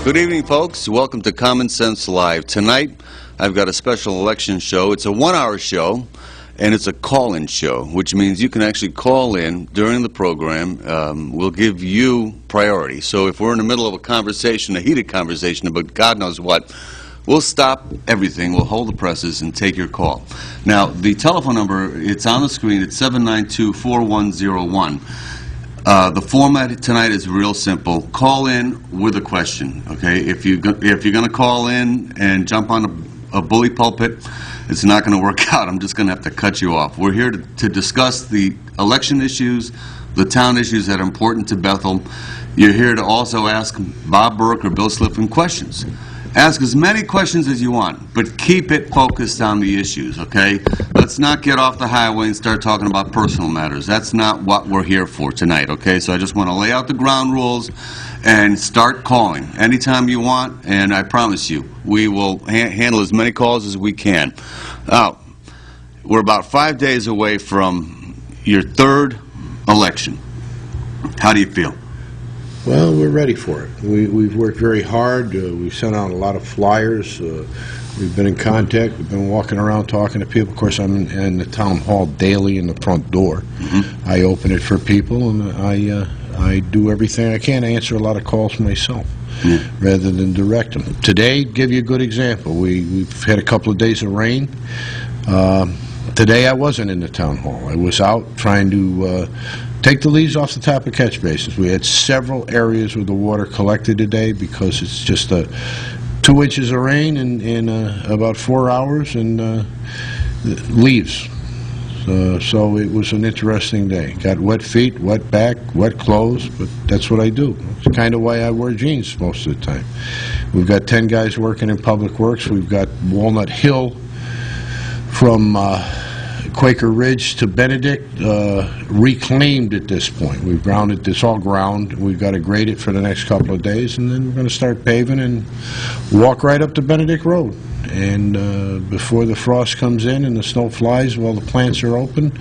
Good evening, folks. Welcome to Common Sense Live. Tonight, I've got a special election show. It's a one-hour show, and it's a call-in show, which means you can actually call in during the program. We'll give you priority. So if we're in the middle of a conversation, a heated conversation about God knows what, we'll stop everything. We'll hold the presses and take your call. Now, the telephone number, it's on the screen. It's 792-4101. The format tonight is real simple. Call in with a question, okay? If you're going to call in and jump on a bully pulpit, it's not going to work out. I'm just going to have to cut you off. We're here to discuss the election issues, the town issues that are important to Bethel. You're here to also ask Bob Burke or Bill Sliffin questions. Ask as many questions as you want, but keep it focused on the issues, okay? Let's not get off the highway and start talking about personal matters. That's not what we're here for tonight, okay? So I just want to lay out the ground rules and start calling anytime you want, and I promise you, we will handle as many calls as we can. Now, we're about 5 days away from your third election. How do you feel? Well, we're ready for it. We've worked very hard. We've sent out a lot of flyers. We've been in contact. We've been walking around talking to people. Of course, I'm in the town hall daily in the front door. I open it for people, and I do everything I can to answer a lot of calls myself rather than direct them. Today, give you a good example. We've had a couple of days of rain. Today, I wasn't in the town hall. I was out trying to take the leaves off the top of catch basins. We had several areas where the water collected today because it's just 2 inches of rain in about 4 hours and leaves. So it was an interesting day. Got wet feet, wet back, wet clothes, but that's what I do. It's kind of why I wear jeans most of the time. We've got 10 guys working in Public Works. We've got Walnut Hill from Quaker Ridge to Benedict reclaimed at this point. We've grounded this all ground. We've got to grade it for the next couple of days, and then we're going to start paving and walk right up to Benedict Road. And before the frost comes in and the snow flies while the plants are open,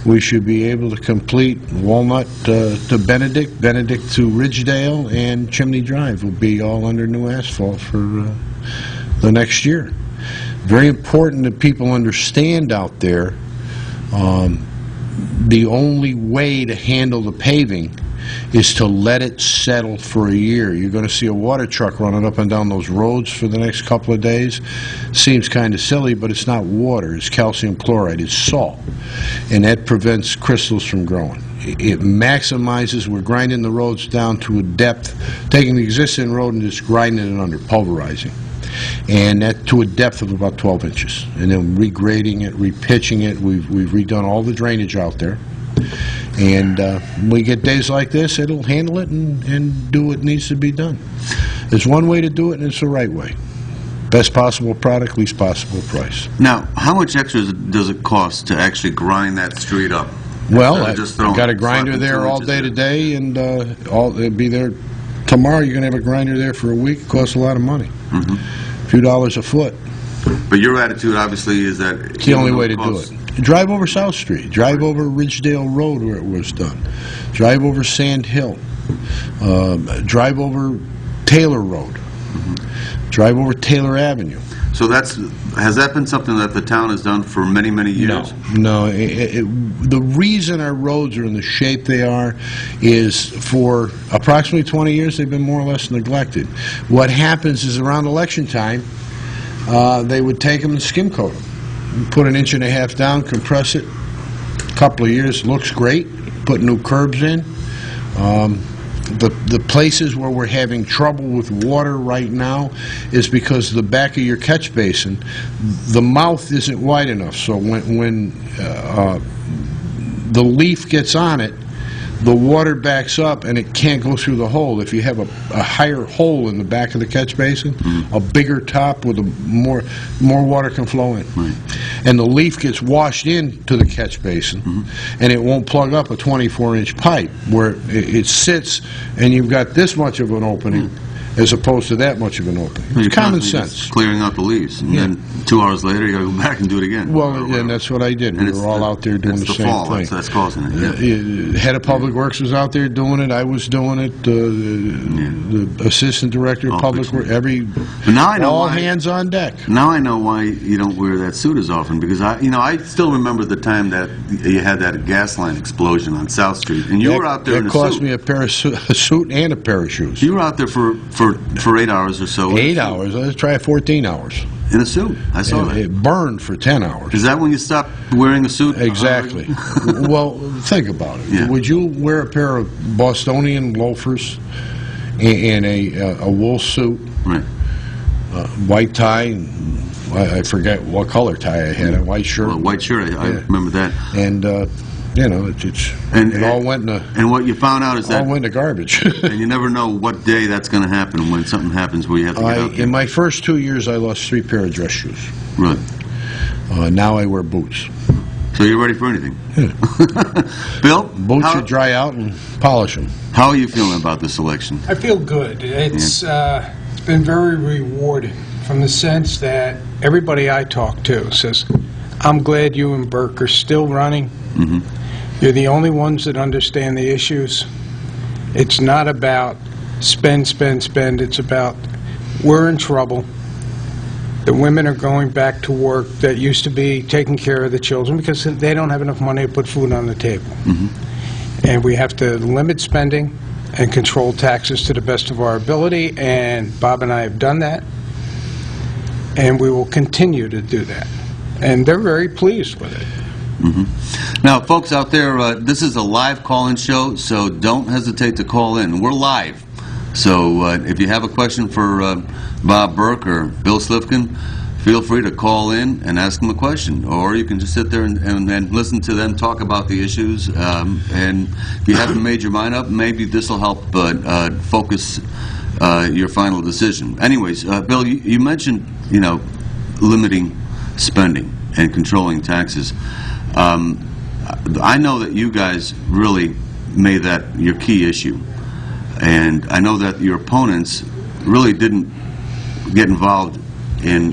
we should be able to complete Walnut to Benedict, Benedict to Ridgedale, and Chimney Drive will be all under new asphalt for the next year. Very important that people understand out there the only way to handle the paving is to let it settle for a year. You're going to see a water truck running up and down those roads for the next couple of days. Seems kind of silly, but it's not water. It's calcium chloride. It's salt. And that prevents crystals from growing. It maximizes, we're grinding the roads down to a depth, taking the existing road and just grinding it under, pulverizing. And that to a depth of about 12 inches. And then regrading it, repitching it. We've redone all the drainage out there. And when we get days like this, it'll handle it and do what needs to be done. There's one way to do it, and it's the right way. Best possible product, least possible price. Now, how much extra does it cost to actually grind that street up? Well, I've got a grinder there all day today, and it'll be there tomorrow. You're going to have a grinder there for a week. It costs a lot of money. A few dollars a foot. But your attitude, obviously, is that it's the only way to do it. Drive over South Street. Drive over Ridgedale Road where it was done. Drive over Sand Hill. Drive over Taylor Road. Drive over Taylor Avenue. So has that been something that the town has done for many, many years? No. The reason our roads are in the shape they are is for approximately 20 years they've been more or less neglected. What happens is around election time, they would take them and skim coat them. Put 1.5 inches down, compress it. A couple of years, looks great. Put new curbs in. The places where we're having trouble with water right now is because the back of your catch basin, the mouth isn't wide enough. So when the leaf gets on it, the water backs up and it can't go through the hole. If you have a higher hole in the back of the catch basin, a bigger top with more water can flow in. And the leaf gets washed into the catch basin, and it won't plug up a 24-inch pipe where it sits and you've got this much of an opening as opposed to that much of an opening. It's common sense. Clearing out the leaves, and then 2 hours later, you got to go back and do it again. Well, and that's what I did. We were all out there doing the same thing. That's causing it. Head of Public Works was out there doing it. I was doing it. The Assistant Director of Public Works. All hands on deck. Now I know why you don't wear that suit as often, because I still remember the time that you had that gas line explosion on South Street, and you were out there in a suit. It cost me a suit and a pair of shoes. You were out there for 8 hours or so. 8 hours. Let's try 14 hours. In a suit. I saw that. It burned for 10 hours. Is that when you stopped wearing a suit? Exactly. Well, think about it. Yeah. Would you wear a pair of Bostonian loafers and a wool suit, right? White tie, and I forget what color tie I had, a white shirt. Well, white shirt, I remember that. And, it all went in and what you found out is that all went to garbage. And you never know what day that's going to happen when something happens where you have to get out there. In my first 2 years, I lost 3 pair of dress shoes. Right. Now I wear boots. So you're ready for anything? Yeah. Bill? Boots you dry out and polish them. How are you feeling about this election? I feel good. It's been very rewarding from the sense that everybody I talk to says, I'm glad you and Burke are still running. Mm-hmm. You're the only ones that understand the issues. It's not about spend, spend, spend. It's about we're in trouble. The women are going back to work that used to be taking care of the children because they don't have enough money to put food on the table. Mm-hmm. And we have to limit spending and control taxes to the best of our ability, and Bob and I have done that, and we will continue to do that. And they're very pleased with it. Mm-hmm. Now, folks out there, this is a live call-in show, so don't hesitate to call in. We're live. So if you have a question for Bob Burke or Bill Slifkin, feel free to call in and ask them a question. Or you can just sit there and listen to them talk about the issues. And if you haven't made your mind up, maybe this will help focus your final decision. Anyways, Bill, you mentioned, limiting spending and controlling taxes. I know that you guys really made that your key issue, and I know that your opponents really didn't get involved in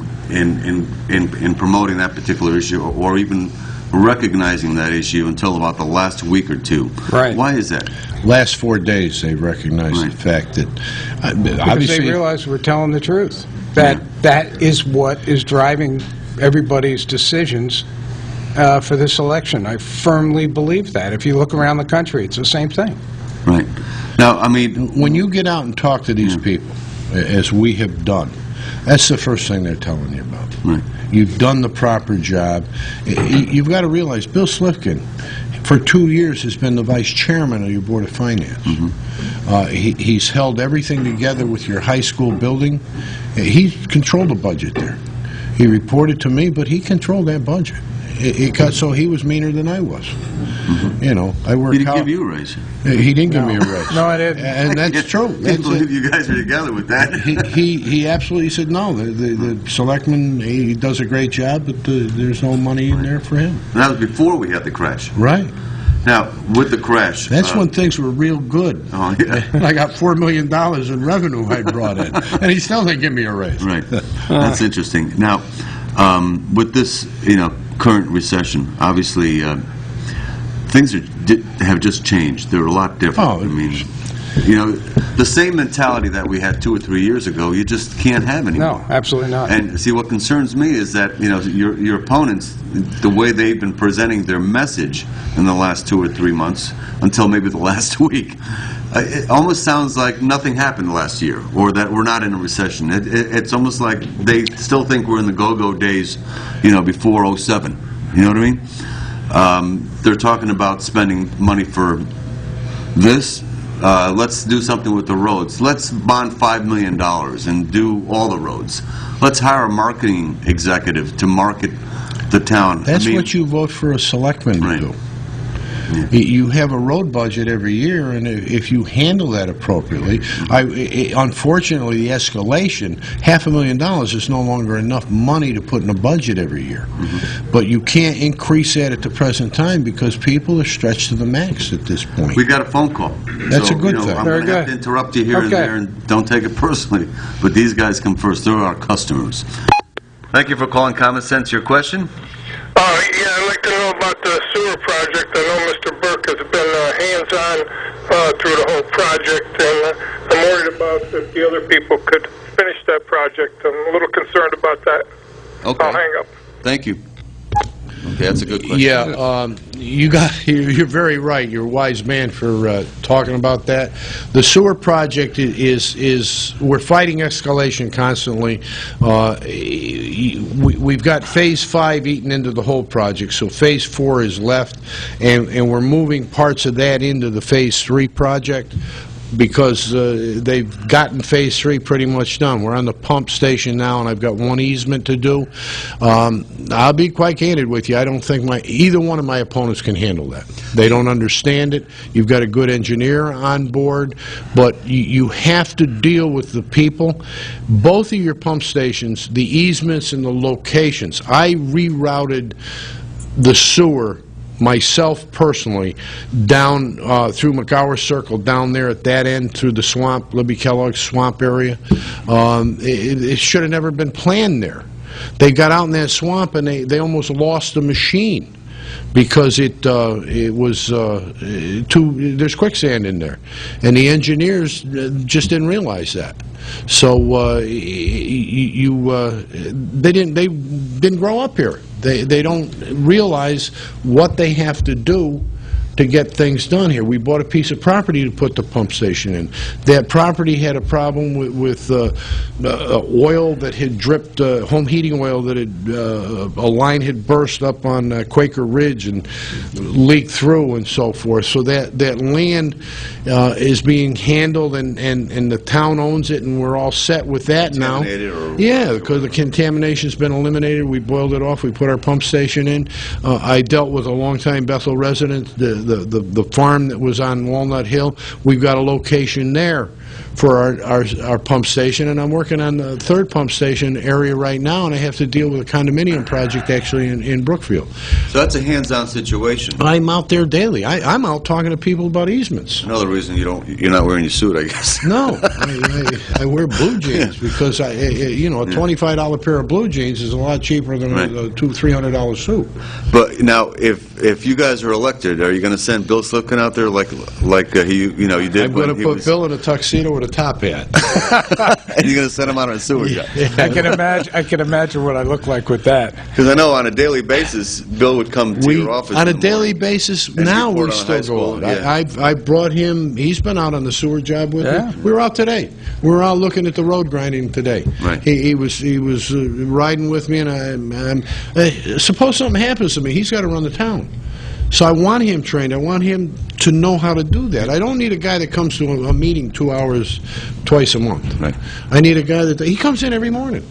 promoting that particular issue or even recognizing that issue until about the last week or two. Right. Why is that? Last 4 days, they recognized the fact that because they realize we're telling the truth. That is what is driving everybody's decisions for this election. I firmly believe that. If you look around the country, it's the same thing. Right. Now, I mean, when you get out and talk to these people, as we have done, that's the first thing they're telling you about. Right. You've done the proper job. You've got to realize Bill Slifkin, for 2 years, has been the vice chairman of your Board of Finance. Mm-hmm. He's held everything together with your high school building. He controlled the budget there. He reported to me, but he controlled that budget. It got so he was meaner than I was. Mm-hmm. I worked. He didn't give you a raise. He didn't give me a raise. No, I didn't. And that's true. I believe you guys are together with that. He absolutely said no. The selectman, he does a great job, but there's no money in there for him. And that was before we had the crash. Right. Now, with the crash... That's when things were real good. Oh, yeah. I got $4 million in revenue I brought in, and he still didn't give me a raise. Right. That's interesting. Now, with this, current recession, obviously, things have just changed. They're a lot different. Oh, I mean, the same mentality that we had 2 or 3 years ago, you just can't have anymore. No, absolutely not. And see, what concerns me is that, your opponents, the way they've been presenting their message in the last 2 or 3 months, until maybe the last week, it almost sounds like nothing happened last year, or that we're not in a recession. It's almost like they still think we're in the go-go days, before '07. You know what I mean? They're talking about spending money for this. Let's do something with the roads. Let's bond $5 million and do all the roads. Let's hire a marketing executive to market the town. That's what you vote for a selectman to do. You have a road budget every year, and if you handle that appropriately, unfortunately, the escalation, $500,000 is no longer enough money to put in a budget every year. But you can't increase that at the present time because people are stretched to the max at this point. We got a phone call. That's a good thing. I'm Very going to have to good. interrupt you here and there, and don't take it personally. But these guys come first. They're our customers. Thank you for calling Common Sense. Your question? Yeah, I'd like to know about the sewer project. I know Mr. Burke has been hands-on through the whole project, and I'm worried about if the other people could finish that project. I'm a little concerned about that. Okay. I'll hang up. Thank you. Okay, that's a good question. Yeah, you're very right. You're a wise man for talking about that. The sewer project is we're fighting escalation constantly. We've got Phase 5 eaten into the whole project, so Phase 4 is left, and we're moving parts of that into the Phase 3 project, because they've gotten Phase 3 pretty much done. We're on the pump station now, and I've got one easement to do. I'll be quite candid with you. I don't think either one of my opponents can handle that. They don't understand it. You've got a good engineer on board, but you have to deal with the people. Both of your pump stations, the easements and the locations, I rerouted the sewer myself personally down through McGower Circle, down there at that end through the swamp, Libby Kellogg swamp area. It should have never been planned there. They got out in that swamp and they almost lost the machine because it was there's quicksand in there, and the engineers just didn't realize that. So they didn't grow up here. They don't realize what they have to do to get things done here. We bought a piece of property to put the pump station in. That property had a problem with oil that had dripped, home heating oil that had, a line had burst up on Quaker Ridge and leaked through and so forth. So that land is being handled, and the town owns it, and we're all set with that now. Yeah, because the contamination's been eliminated. We boiled it off. We put our pump station in. I dealt with a longtime Bethel resident, the farm that was on Walnut Hill. We've got a location there for our pump station, and I'm working on the third pump station area right now, and I have to deal with a condominium project actually in Brookfield. So that's a hands-on situation. I'm out there daily. I'm out talking to people about easements. Another reason you're not wearing your suit, I guess. No, I wear blue jeans because you know, a $25 pair of blue jeans is a lot cheaper than a $200-300 suit. But now, if you guys are elected, are you going to send Bill Slipkin out there like you did? I'm going to put Bill in a tuxedo with a top hat. And you're going to send him out on a sewer job. I can imagine what I look like with that. Because I know on a daily basis, Bill would come to your office. On a daily basis, now we still go out. I brought him. He's been out on the sewer job with me. We were out today. We were out looking at the road grinding today. Right. He was riding with me, and suppose something happens to me, he's got to run the town. So I want him trained. I want him to know how to do that. I don't need a guy that comes to a meeting 2 hours twice a month. Right. I need a guy he comes in every morning.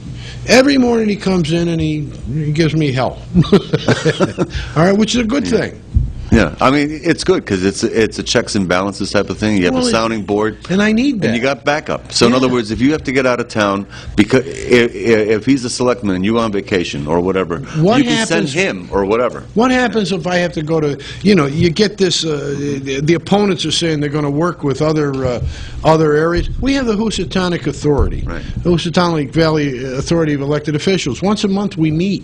Every morning he comes in and he gives me hell. All right, which is a good thing. Yeah, I mean, it's good because it's a checks and balances type of thing. You have a sounding board. And I need that. And you got backup. So in other words, if you have to get out of town, because if he's a selectman and you're on vacation or whatever, you can send him or whatever. What happens if I have to go to, you get this, the opponents are saying they're going to work with other areas. We have the Housatonic Authority, the Housatonic Valley Authority of Elected Officials. Once a month we meet.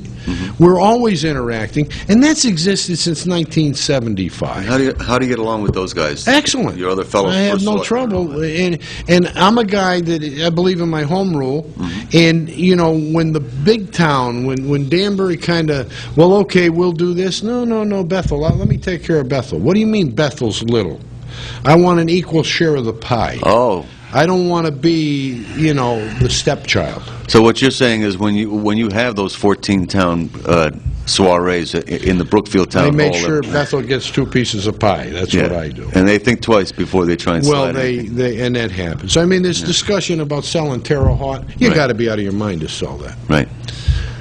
We're always interacting, and that's existed since 1975. How do you get along with those guys? Excellent. Your other fellows. I have no trouble, and I'm a guy that I believe in my home rule. And when the big town, when Danbury kind of, well, okay, we'll do this. No, Bethel. Let me take care of Bethel. What do you mean Bethel's little? I want an equal share of the pie. Oh. I don't want to be, the stepchild. So what you're saying is when you have those 14-town soirees in the Brookfield Town Hall, I make sure Bethel gets 2 pieces of pie. That's what I do. And they think twice before they try and slide in. And that happens. I mean, there's discussion about selling Terre Haute. You got to be out of your mind to sell that. Right.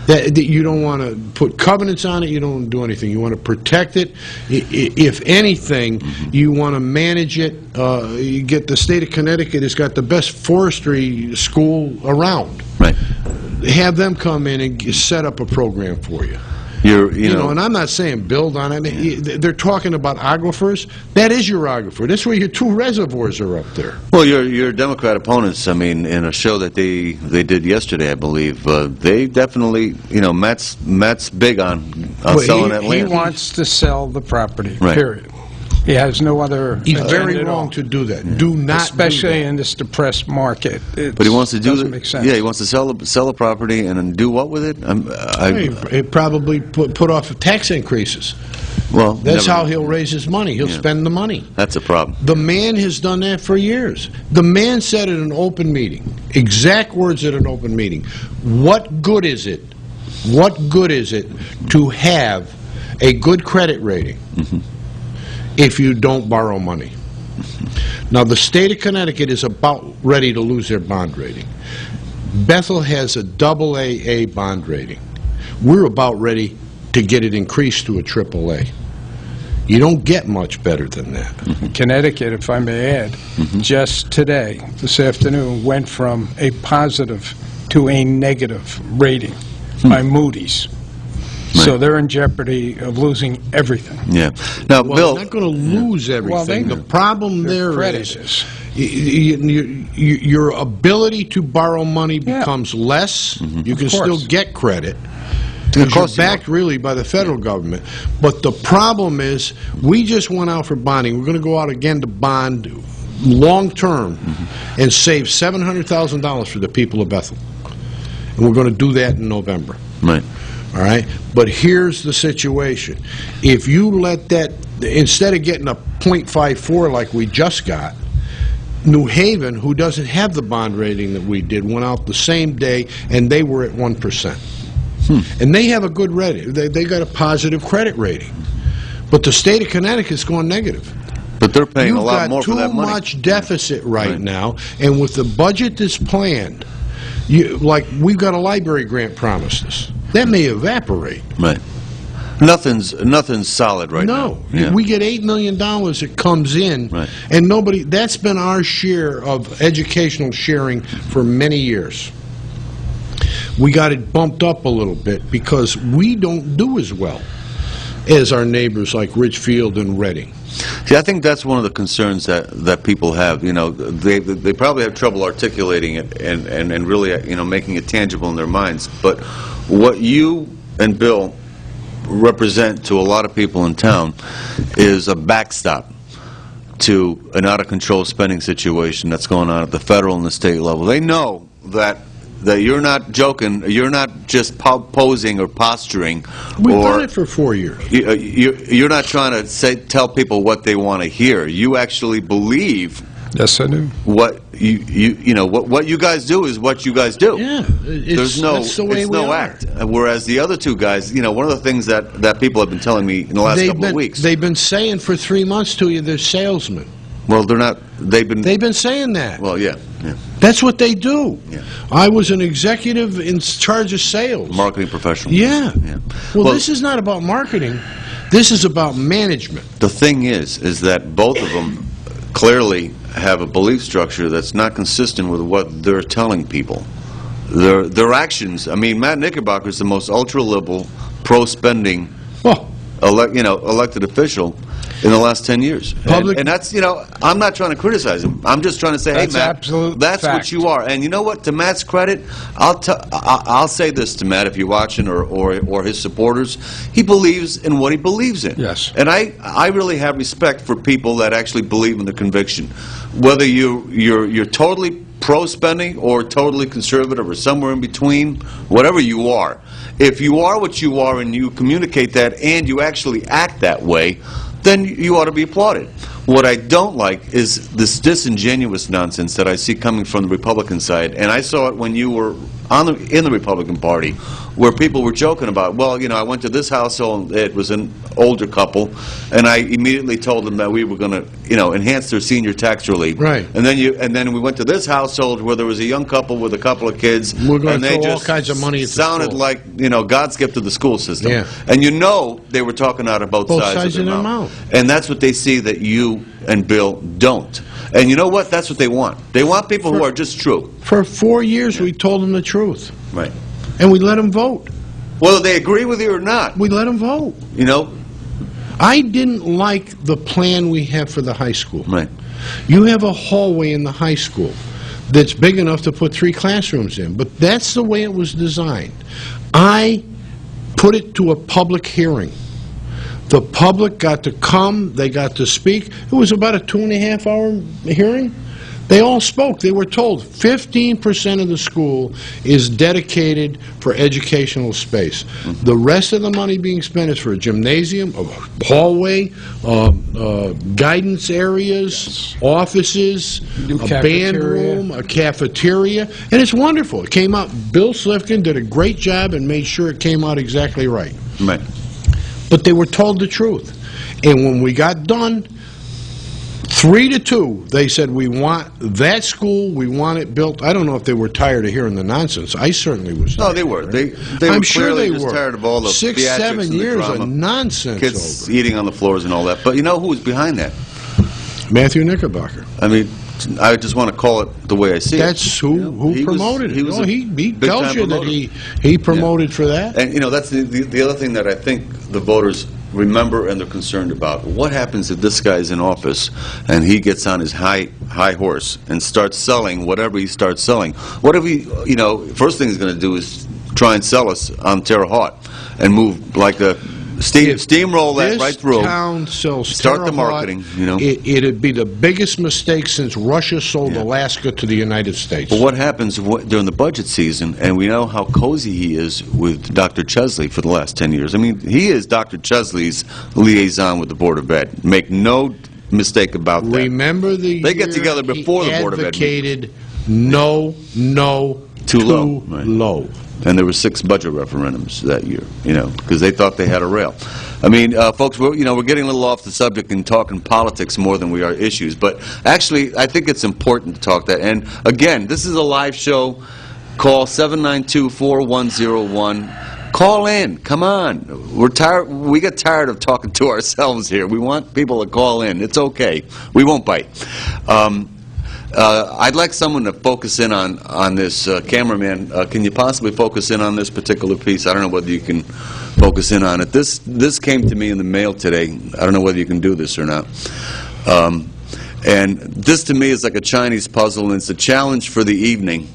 That you don't want to put covenants on it. You don't want to do anything. You want to protect it. If anything, you want to manage it. You get the state of Connecticut has got the best forestry school around. Right. Have them come in and set up a program for you. You know, And I'm not saying build on it. They're talking about aquifers. That is your aquifer. That's where your 2 reservoirs are up there. well, your Democrat opponents, I mean, in a show that they did yesterday, I believe, they definitely, Matt's big on Well, selling that He land. wants to sell the property, Right. period. He has no other He's agenda very at all. wrong to do that. Do not Especially do that. in this depressed market. But he wants to do doesn't make sense. Yeah, he wants to sell the property and then do what with it? It probably put off tax increases. Well, That's never- how he'll raise his money. He'll Yeah. spend the money. That's a problem. The man has done that for years. The man said at an open meeting, exact words at an open meeting, what good is it to have a good credit rating if you don't borrow money? Now, the state of Connecticut is about ready to lose their bond rating. Bethel has a AA bond rating. We're about ready to get it increased to a AAA. You don't get much better than that. Connecticut, if I may add, just today, this afternoon, went from a positive to a negative rating by Moody's. So they're in jeopardy of losing everything. Yeah. Now, Well, Bill, they're not going to lose everything. they- The problem Their there credit is your ability to borrow money Yeah. becomes less. You can Of course. still get credit. gonna Because you're cost you more. backed really by the federal government. But the problem is, we just went out for bonding. We're going to go out again to bond long-term and save $700,000 for the people of Bethel. And we're going to do that in November. right. All right? But here's the situation. If you let that, instead of getting a .54 like we just got, New Haven, who doesn't have the bond rating that we did, went out the same day, and they were at 1%. And they have a good rating. They got a positive credit rating. But the state of Connecticut's going negative. But they're paying a You've lot got more for that too money. much deficit right Right. now, and with the budget that's planned, like we've got a library grant promised us. That may evaporate. Right. Nothing's solid right No, now. Yeah. we get $8 million that comes in, Right. and nobody. That's been our share of educational sharing for many years. We got it bumped up a little bit because we don't do as well as our neighbors like Richfield and Reading. See, I think that's one of the concerns that people have. You know, they probably have trouble articulating it and really, making it tangible in their minds. But what you and Bill represent to a lot of people in town is a backstop to an out-of-control spending situation that's going on at the federal and the state level. They know that you're not joking, you're not just posing or posturing. We've or done it for 4 years. You're not trying to tell people what they want to hear. You actually believe Yes, I do. what what you guys do is what you guys do. Yeah, There's that's the way it's we no are. act. Whereas the other two guys, one of the things that people have been telling me in the last couple of weeks. They've been saying for 3 months to you they're salesmen. Well, they're not. They've been saying that. Well, yeah. That's what they do. Yeah. I was an executive in charge of sales. Marketing professional. Yeah. Yeah. Well, this is not about marketing. This is about management. The thing is that both of them clearly have a belief structure that's not consistent with what they're telling people. Their actions. I mean, Matt Knickerbocker is the most ultra-liberal, pro-spending, Well, elected official in the last 10 years. Public- And that's, I'm not trying to criticize him. I'm just trying to say, That's hey, Matt, absolute that's what fact. you are. And you know what? To Matt's credit, I'll say this to Matt if you're watching or his supporters. He believes in what he believes in. Yes. And I really have respect for people that actually believe in the conviction. Whether you're totally pro-spending or totally conservative or somewhere in between, whatever you are. If you are what you are and you communicate that and you actually act that way, then you ought to be applauded. What I don't like is this disingenuous nonsense that I see coming from the Republican side, and I saw it when you were in the Republican Party, where people were joking about, well, you know, I went to this household, it was an older couple, and I immediately told them that we were going to, you know, enhance their senior tax relief. Right. And then we went to this household where there was a young couple with a couple of kids, We're going and to they throw all just kinds of money at the sounded school. like, you know, God's gift to the school system. Yeah. And you know they were talking out of both sides of their mouth. And that's what they see that you and Bill don't. And you know what? That's what they want. They want people who are just true. For 4 years, we told them the truth. Right. And we let them vote. Whether they agree with you or not. We let them vote. You know? I didn't like the plan we have for the high school. Right. You have a hallway in the high school that's big enough to put 3 classrooms in, but that's the way it was designed. I put it to a public hearing. The public got to come, they got to speak. It was about a 2.5-hour hearing. They all spoke. They were told 15% of the school is dedicated for educational space. The rest of the money being spent is for a gymnasium, a hallway, guidance areas, offices, a band room, a cafeteria, and it's wonderful. It came out, Bill Slifkin did a great job and made sure it came out exactly right. Right. But they were told the truth. And when we got done, 3-2, they said, we want that school, we want it built. I don't know if they were tired of hearing the nonsense. I certainly was. No, they were. They I'm were sure clearly they just were. tired of all the 6, theatrics 7 and the years drama. of nonsense Kids over. eating on the floors and all that. But you know who was behind that? Matthew Knickerbocker. I mean, I just want to call it the way I see it. That's who He was- promoted he it. was Oh, a he big tells time you that promoter. he promoted for that. And, you know, that's the other thing that I think the voters remember and they're concerned about. What happens if this guy's in office and he gets on his high horse and starts selling whatever he starts selling? What if he, you know, first thing he's going to do is try and sell us on Terre Haute and move like a steamroll that right through. This town sells Start the Terre Haute, marketing, you know. It'd be the biggest mistake since Russia sold Alaska to the United States. But what happens during the budget season, and we know how cozy he is with Dr. Chesley for the last 10 years. I mean, he is Dr. Chesley's liaison with the Board of Ed. Make no mistake about that. Remember the They get year together before the Board of Ed advocated no, Too low. Right. low. And there were 6 budget referendums that year, you know, because they thought they had a rail. I mean, folks, we're getting a little off the subject and talking politics more than we are issues. But actually, I think it's important to talk that. And again, this is a live show. Call 792-4101. Call in. Come on. We're tired. We get tired of talking to ourselves here. We want people to call in. It's okay. We won't bite. I'd like someone to focus in on this. Cameraman, can you possibly focus in on this particular piece? I don't know whether you can focus in on it. This came to me in the mail today. I don't know whether you can do this or not. And this to me is like a Chinese puzzle, and it's a challenge for the evening,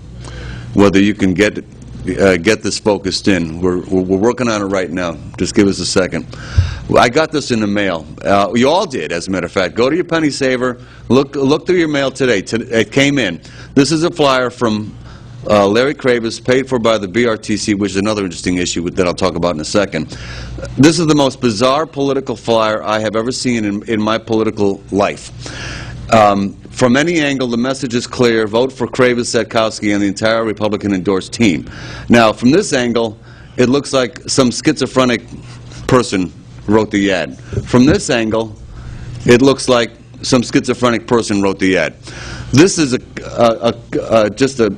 whether you can get this focused in. We're working on it right now. Just give us a second. I got this in the mail. You all did, as a matter of fact. Go to your penny saver. Look through your mail today. It came in. This is a flyer from Larry Kravis, paid for by the BRTC, which is another interesting issue that I'll talk about in a second. This is the most bizarre political flyer I have ever seen in my political life. From any angle, the message is clear. Vote for Kravis, Setkowski, and the entire Republican-endorsed team. Now, from this angle, it looks like some schizophrenic person wrote the ad. From this angle, it looks like some schizophrenic person wrote the ad. This is just a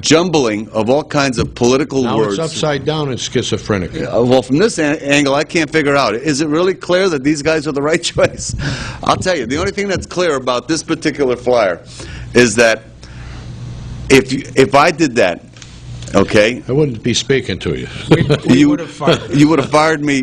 jumbling of all kinds of political words. Now it's upside down and schizophrenic. Well, from this angle, I can't figure out. Is it really clear that these guys are the right choice? I'll tell you, the only thing that's clear about this particular flyer is that if I did that, okay, I wouldn't be speaking to you. We would have fired. You would have fired me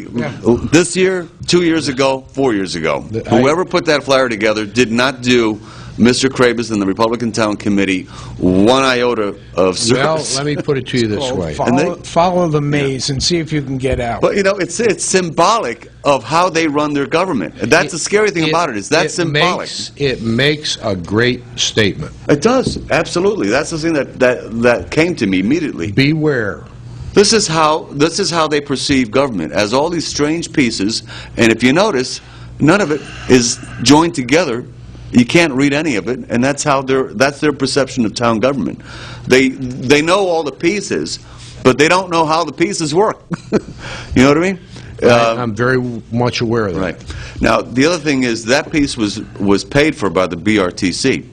this year, 2 years ago, 4 years ago. Whoever put that flyer together did not do Mr. Kravis and the Republican Town Committee one iota of service. Well, let me put it to you this way. Follow the maze and see if you can get out. But, you know, it's symbolic of how they run their government. And that's the scary thing about it, is that's symbolic. It makes a great statement. It does, absolutely. That's the thing that came to me immediately. Beware. This is how they perceive government, as all these strange pieces. And if you notice, None of it is joined together. You can't read any of it, and that's their perception of town government. They know all the pieces, but they don't know how the pieces work. You know what I mean? I'm very much aware of that. Right. Now, the other thing is that piece was paid for by the BRTC.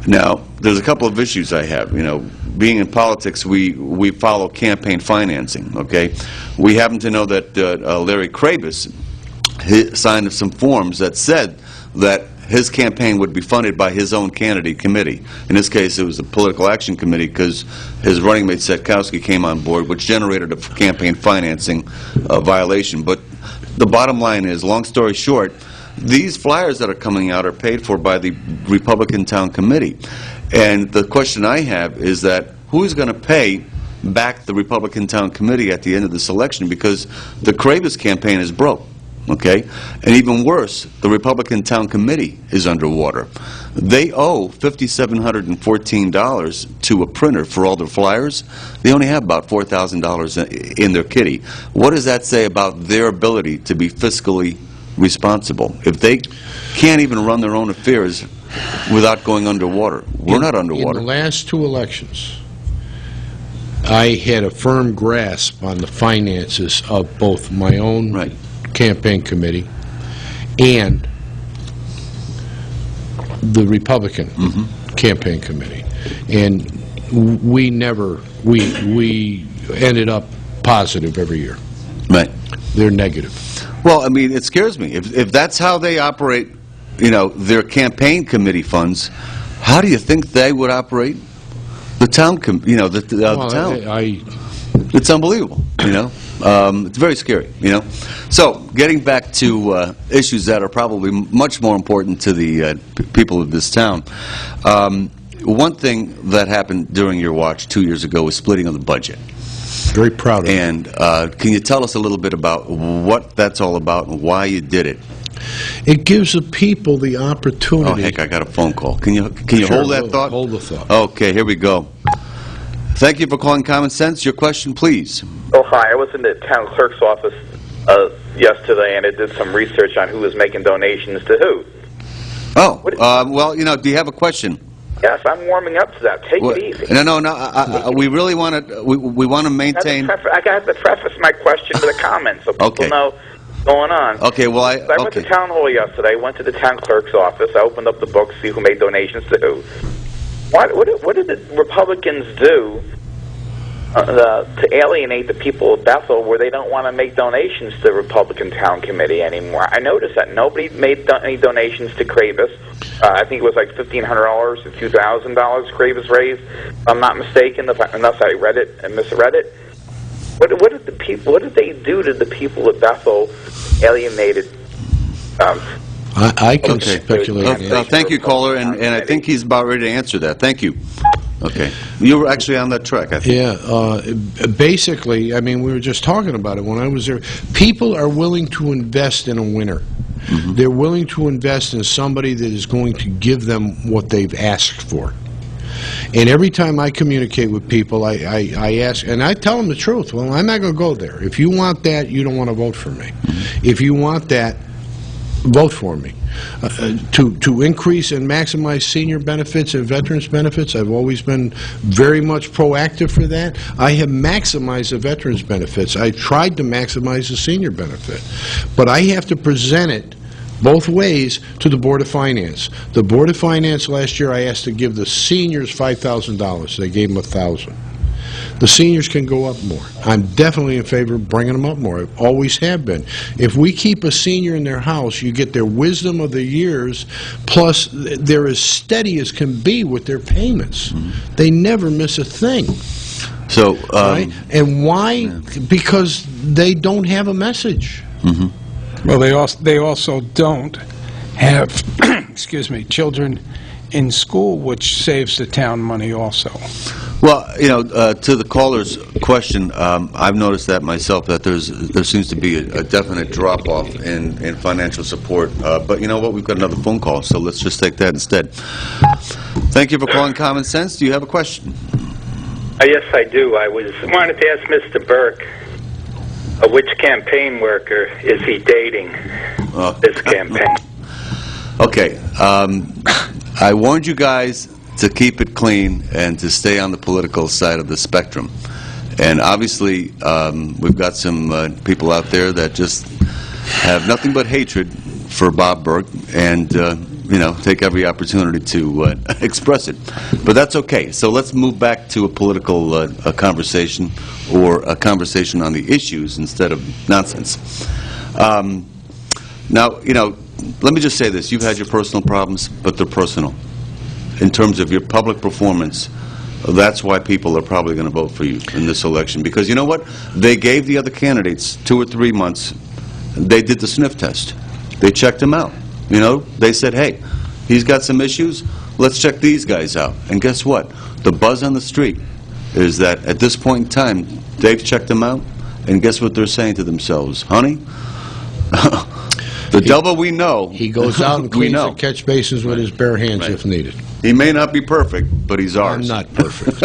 Now, there's a couple of issues I have. You know, being in politics, we follow campaign financing, okay? We happen to know that Larry Krabus signed some forms that said that his campaign would be funded by his own candidate committee. In this case, it was the Political Action Committee, because his running mate Setkowski came on board, which generated a campaign financing violation. But the bottom line is, long story short, these flyers that are coming out are paid for by the Republican Town Committee. And the question I have is that who's going to pay back the Republican Town Committee at the end of this election, because the Krabus campaign is broke. Okay? And even worse, the Republican Town Committee is underwater. They owe $5,714 to a printer for all their flyers. They only have about $4,000 in their kitty. What does that say about their ability to be fiscally responsible if they can't even run their own affairs without going underwater? We're not underwater. In the last two elections, I had a firm grasp on the finances of both my own campaign committee and the Republican campaign committee, and we ended up positive every year. Right. They're negative. Well, I mean, it scares me. If that's how they operate, you know, their campaign committee funds, how do you think they would operate the town, the town? It's unbelievable, you know. It's very scary, you know. So, getting back to issues that are probably much more important to the people of this town. One thing that happened during your watch 2 years ago was splitting of the budget. Very proud of it. And can you tell us a little bit about what that's all about and why you did it? It gives the people the opportunity. Oh, heck, I got a phone call. Can you Sure, hold that thought? Hold the thought. Okay, here we go. Thank you for calling Common Sense. Your question, please. Oh, hi. I was in the town clerk's office yesterday, and it did some research on who was making donations to who. Oh, well, you know, do you have a question? Yes, I'm warming up to that. Take it easy. No. We really want to. We want to maintain. I got to preface my question with a comment so people know what's going on. Okay. Well, I went to town hall yesterday. Went to the town clerk's office. I opened up the book, see who made donations to who. What did the Republicans do to alienate the people of Bethel, where they don't want to make donations to the Republican Town Committee anymore? I noticed that nobody made any donations to Krabus. I think it was like $1,500 to $2,000 Krabus raised, if I'm not mistaken, unless I read it and misread it. What did they do to the people of Bethel alienated? I can speculate. Thank you, caller, and I think he's about ready to answer that. Thank you. Okay. You were actually on that track, I think. Yeah. Basically, I mean, we were just talking about it when I was there. People are willing to invest in a winner. They're willing to invest in somebody that is going to give them what they've asked for. And every time I communicate with people, I ask, and I tell them the truth. Well, I'm not going to go there. If you want that, you don't want to vote for me. If you want that, vote for me. To increase and maximize senior benefits and veterans benefits, I've always been very much proactive for that. I have maximized the veterans benefits. I tried to maximize the senior benefit. But I have to present it both ways to the Board of Finance. The Board of Finance last year, I asked to give the seniors $5,000. They gave them $1,000. The seniors can go up more. I'm definitely in favor of bringing them up more. I always have been. If we keep a senior in their house, you get their wisdom of the years, plus they're as steady as can be with their payments. They never miss a thing. So, right? And why? Because they don't have a message. Well, they also don't have, excuse me, children in school, which saves the town money also. Well, you know, to the caller's question, I've noticed that myself, that there seems to be a definite drop-off in financial support. But you know what? We've got another phone call, so let's just take that instead. Thank you for calling Common Sense. Do you have a question? Yes, I do. I wanted to ask Mr. Burke, which campaign worker is he dating? this campaign. Okay. I warned you guys to keep it clean and to stay on the political side of the spectrum. And obviously, we've got some people out there that just have nothing but hatred for Bob Burke and, you know, take every opportunity to express it. But that's okay. So let's move back to a political a conversation, or a conversation on the issues instead of nonsense. Now, you know, let me just say this. You've had your personal problems, but they're personal. In terms of your public performance, that's why people are probably going to vote for you in this election. Because you know what? They gave the other candidates 2 or 3 months. They did the sniff test. They checked him out. You know, they said, hey, he's got some issues. Let's check these guys out. And guess what? The buzz on the street is that at this point in time, they've checked him out, and guess what they're saying to themselves? Honey, the devil we know. He goes out and cleans the catch basins with his bare hands if needed. He may not be perfect, but he's ours. I'm not perfect.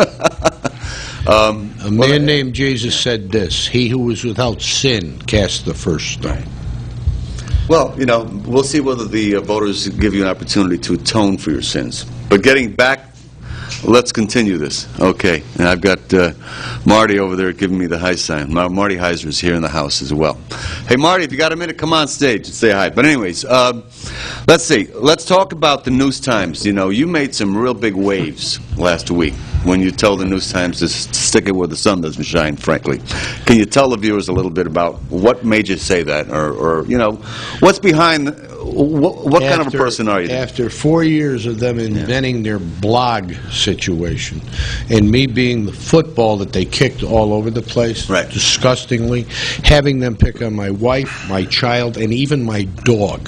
A man named Jesus said this: he who was without sin cast the first stone. Well, you know, we'll see whether the voters give you an opportunity to atone for your sins. But getting back, let's continue this. Okay, and I've got Marty over there giving me the high sign. Marty Heiser is here in the house as well. Hey, Marty, if you got a minute, come on stage and say hi. But anyways, let's see. Let's talk about the News Times. You know, you made some real big waves last week when you told the News Times to stick it where the sun doesn't shine, frankly. Can you tell the viewers a little bit about what made you say that, or you know, what's behind, what kind of a person are you? After 4 years of them inventing their blog situation, and me being the football that they kicked all over the place, disgustingly, having them pick on my wife, my child, and even my dog.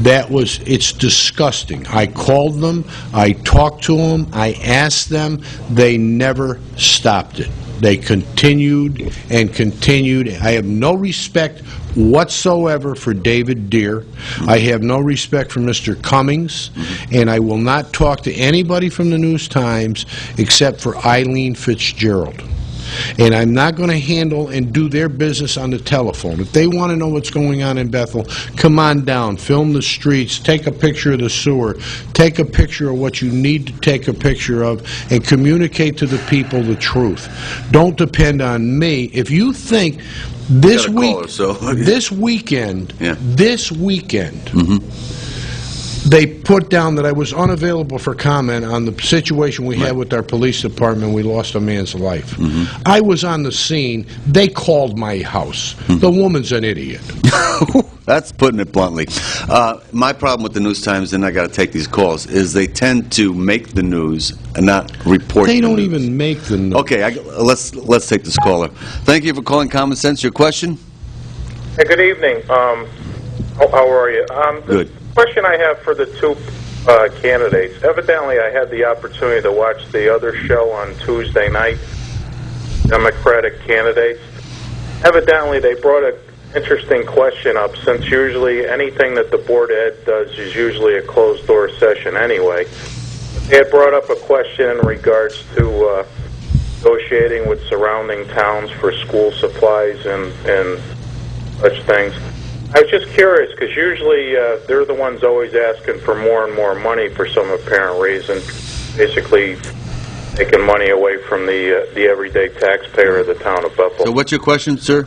It's disgusting. I called them, I talked to them, I asked them, they never stopped it. They continued and continued. I have no respect whatsoever for David Deere. I have no respect for Mr. Cummings, and I will not talk to anybody from the News Times except for Eileen Fitzgerald. And I'm not going to handle and do their business on the telephone. If they want to know what's going on in Bethel, come on down, film the streets, take a picture of the sewer, take a picture of what you need to take a picture of, and communicate to the people the truth. Don't depend on me. If you think this weekend, they put down that I was unavailable for comment on the situation we had with our police department. We lost a man's life. I was on the scene. They called my house. The woman's an idiot. That's putting it bluntly. My problem with the News Times, and I got to take these calls, is they tend to make the news and not report. They don't even make the news. Okay, let's take this caller. Thank you for calling Common Sense. Your question? Hey, good evening. How are you? Good. The question I have for the two candidates. Evidently, I had the opportunity to watch the other show on Tuesday night, Democratic candidates. Evidently, they brought an interesting question up, since usually anything that the Board of Ed does is usually a closed-door session anyway. They had brought up a question in regards to negotiating with surrounding towns for school supplies and such things. I was just curious, because usually they're the ones always asking for more and more money for some apparent reason, basically taking money away from the everyday taxpayer of the town of Bethel. So what's your question, sir?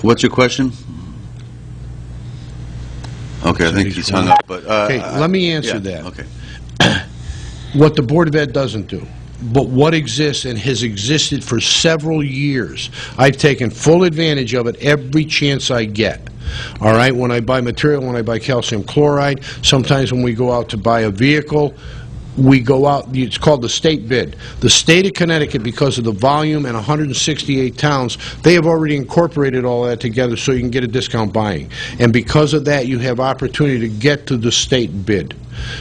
What's your question? Okay, I think he's hung up. But okay, let me answer that. Okay. What the Board of Ed doesn't do, but what exists and has existed for several years. I've taken full advantage of it every chance I get. All right, when I buy material, when I buy calcium chloride, sometimes when we go out to buy a vehicle, we go out, it's called the state bid. The state of Connecticut, because of the volume and 168 towns, they have already incorporated all that together so you can get a discount buying. And because of that, you have opportunity to get to the state bid.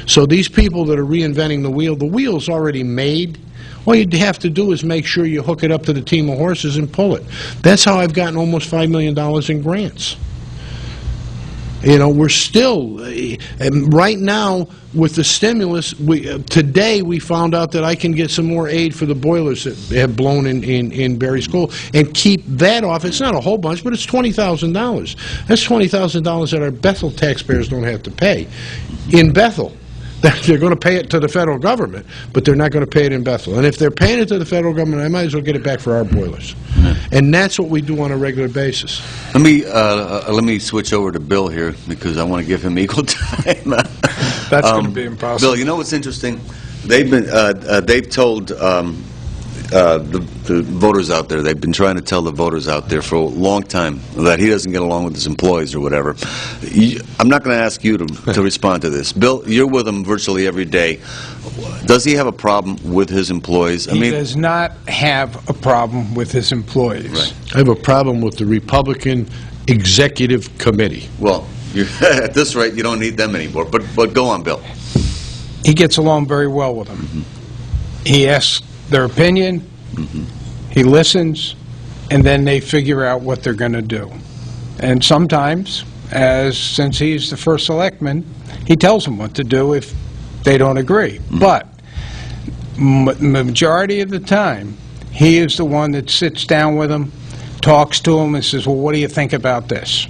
So these people that are reinventing the wheel's already made. All you have to do is make sure you hook it up to the team of horses and pull it. That's how I've gotten almost $5 million in grants. You know, we're still, right now, with the stimulus, today we found out that I can get some more aid for the boilers that have blown in Berry School and keep that off. It's not a whole bunch, but it's $20,000. That's $20,000 that our Bethel taxpayers don't have to pay. In Bethel, they're going to pay it to the federal government, but they're not going to pay it in Bethel. And if they're paying it to the federal government, I might as well get it back for our boilers. And that's what we do on a regular basis. Let me switch over to Bill here because I want to give him equal time. That's going to be impossible. Bill, you know what's interesting? They've told the voters out there, they've been trying to tell the voters out there for a long time that he doesn't get along with his employees or whatever. I'm not going to ask you to respond to this. Bill, you're with him virtually every day. Does he have a problem with his employees? He does not have a problem with his employees. Right. I have a problem with the Republican Executive Committee. Well, at this rate, you don't need them anymore. But go on, Bill. He gets along very well with them. Mm-hmm. He asks their opinion, mm-hmm. He listens, and then they figure out what they're going to do. And sometimes, since he's the first selectman, he tells them what to do if they don't agree. Mm-hmm. But majority of the time, he is the one that sits down with them, talks to them, and says, well, what do you think about this?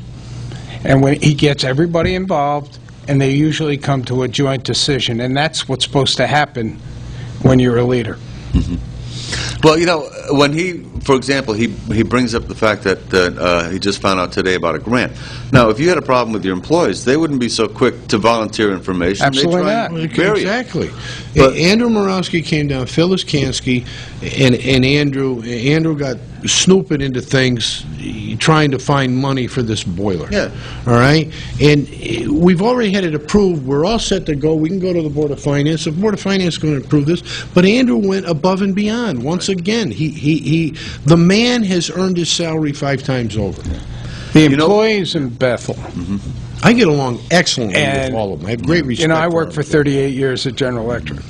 And when he gets everybody involved, and they usually come to a joint decision, and that's what's supposed to happen when you're a leader. Mm-hmm. Well, you know, when for example, he brings up the fact that he just found out today about a grant. Now, if you had a problem with your employees, they wouldn't be so quick to volunteer information. Absolutely not. Exactly. Andrew Morawski came down, Phyllis Kansky, and Andrew got snooping into things, trying to find money for this boiler. Yeah. All right? And we've already had it approved. We're all set to go. We can go to the Board of Finance. The Board of Finance is going to approve this. But Andrew went above and beyond. Once again, the man has earned his salary 5 times over. The employees in Bethel. Mm-hmm. I get along excellently with all of them. I have great respect. You know, I worked for 38 years at General Electric.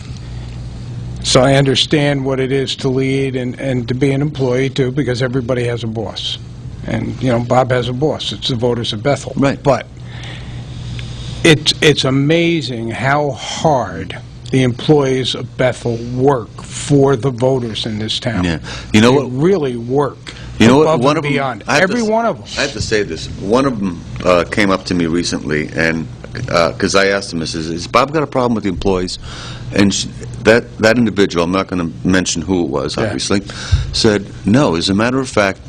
So I understand what it is to lead and to be an employee, too, because everybody has a boss. And, you know, Bob has a boss. It's the voters of Bethel. Right. But it's amazing how hard the employees of Bethel work for the voters in this town. Yeah. You know what? They really work. You know what? One of them, every one of them. I have to say this. One of them came up to me recently, and because I asked him, I says, "Has Bob got a problem with the employees?" And that individual, I'm not going to mention who it was, obviously, said, "No. As a matter of fact,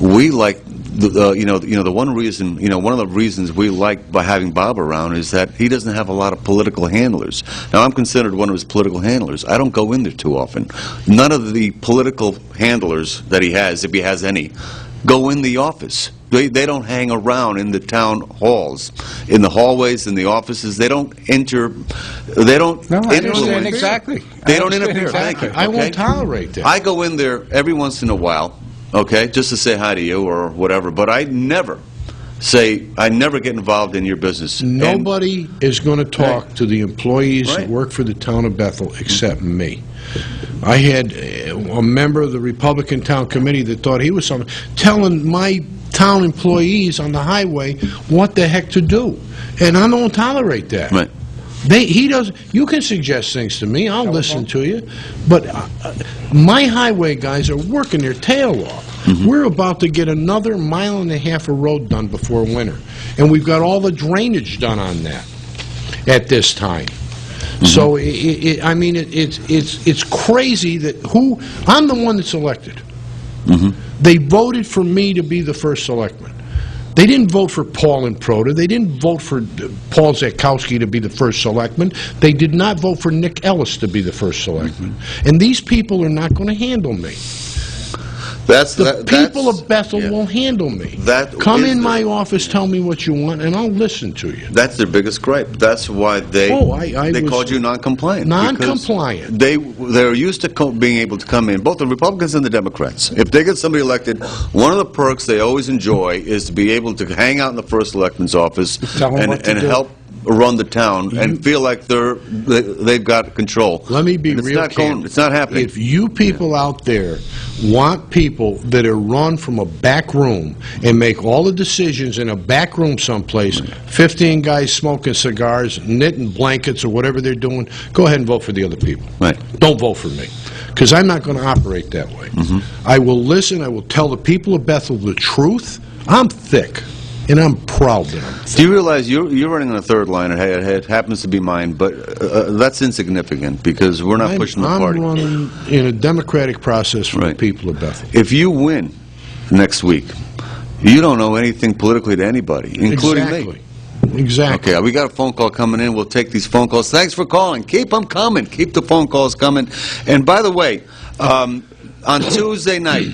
we like." The one reason, one of the reasons we like by having Bob around is that he doesn't have a lot of political handlers. Now, I'm considered one of his political handlers. I don't go in there too often. None of the political handlers that he has, if he has any, go in the office. They don't hang around in the town halls, in the hallways, in the offices. They don't enter. They don't. No, I understand exactly. They don't interfere. Exactly. Thank you. I won't tolerate that. I go in there every once in a while. Okay, just to say hi to you or whatever, but I never get involved in your business. Nobody is going to talk to the employees that work for the town of Bethel except me. I had a member of the Republican Town Committee that thought he was something, telling my town employees on the highway what the heck to do, and I don't tolerate that. Right. He doesn't. You can suggest things to me. I'll listen to you. But my highway guys are working their tail off. Mm-hmm. We're about to get another 1.5 miles of road done before winter, and we've got all the drainage done on that at this time. Mm-hmm. So it's crazy that I'm the one that's elected. Mm-hmm. They voted for me to be the first selectman. They didn't vote for Paul and Proda. They didn't vote for Paul Zakowski to be the first selectman. They did not vote for Nick Ellis to be the first selectman. Mm-hmm. And these people are not going to handle me. The people of Bethel will handle me. Come in my office, tell me what you want, and I'll listen to you. That's their biggest gripe. That's why they called you non-compliant. Non-compliant. They're used to being able to come in, both the Republicans and the Democrats. If they get somebody elected, one of the perks they always enjoy is to be able to hang out in the first selectman's office and help run the town and feel like they've got control. Let me be real candid. It's not happening. If you people out there want people that are run from a back room and make all the decisions in a back room someplace, 15 guys smoking cigars, knitting blankets, or whatever they're doing, go ahead and vote for the other people. Right. Don't vote for me, because I'm not going to operate that way. I will listen. I will tell the people of Bethel the truth. I'm thick, and I'm proud that I'm thick. Do you realize you're running on a third line? It happens to be mine, but that's insignificant because we're not pushing the party. I'm running in a democratic process for the people of Bethel. If you win next week, you don't owe anything politically to anybody, including me. Exactly. Okay, we got a phone call coming in. We'll take these phone calls. Thanks for calling. Keep them coming. Keep the phone calls coming. And by the way, on Tuesday night,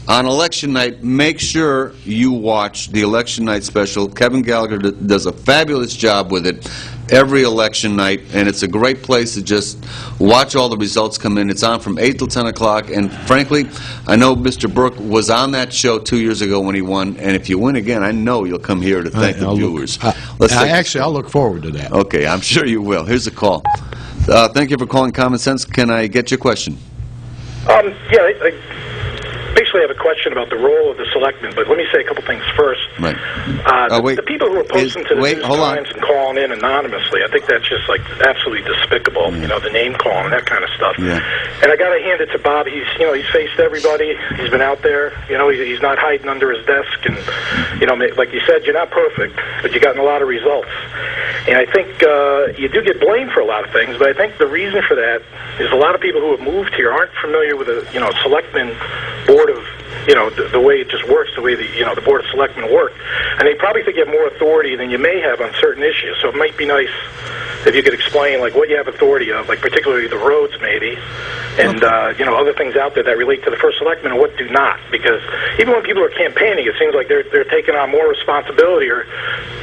on election night, make sure you watch the election night special. Kevin Gallagher does a fabulous job with it every election night, and it's a great place to just watch all the results come in. It's on from 8 till 10 o'clock, and frankly, I know Mr. Burke was on that show 2 years ago when he won, and if you win again, I know you'll come here to thank the viewers. Actually, I'll look forward to that. Okay, I'm sure you will. Here's a call. Thank you for calling Common Sense. Can I get your question? Yeah, I basically have a question about the role of the selectmen, but let me say a couple things first. Right. The people who are posting to the News Times and calling in anonymously, I think that's just like absolutely despicable. You know, the name calling and that kind of stuff. Yeah. And I got to hand it to Bob. He's faced everybody. He's been out there. He's not hiding under his desk. And like you said, you're not perfect, but you've gotten a lot of results. And I think you do get blamed for a lot of things, but I think the reason for that is a lot of people who have moved here aren't familiar with the selectmen board of the way it just works, the way the board of selectmen work, and they probably think you have more authority than you may have on certain issues. So it might be nice if you could explain like what you have authority of, like particularly the roads maybe, and other things out there that relate to the first selectman and what do not. Because even when people are campaigning, it seems like they're taking on more responsibility or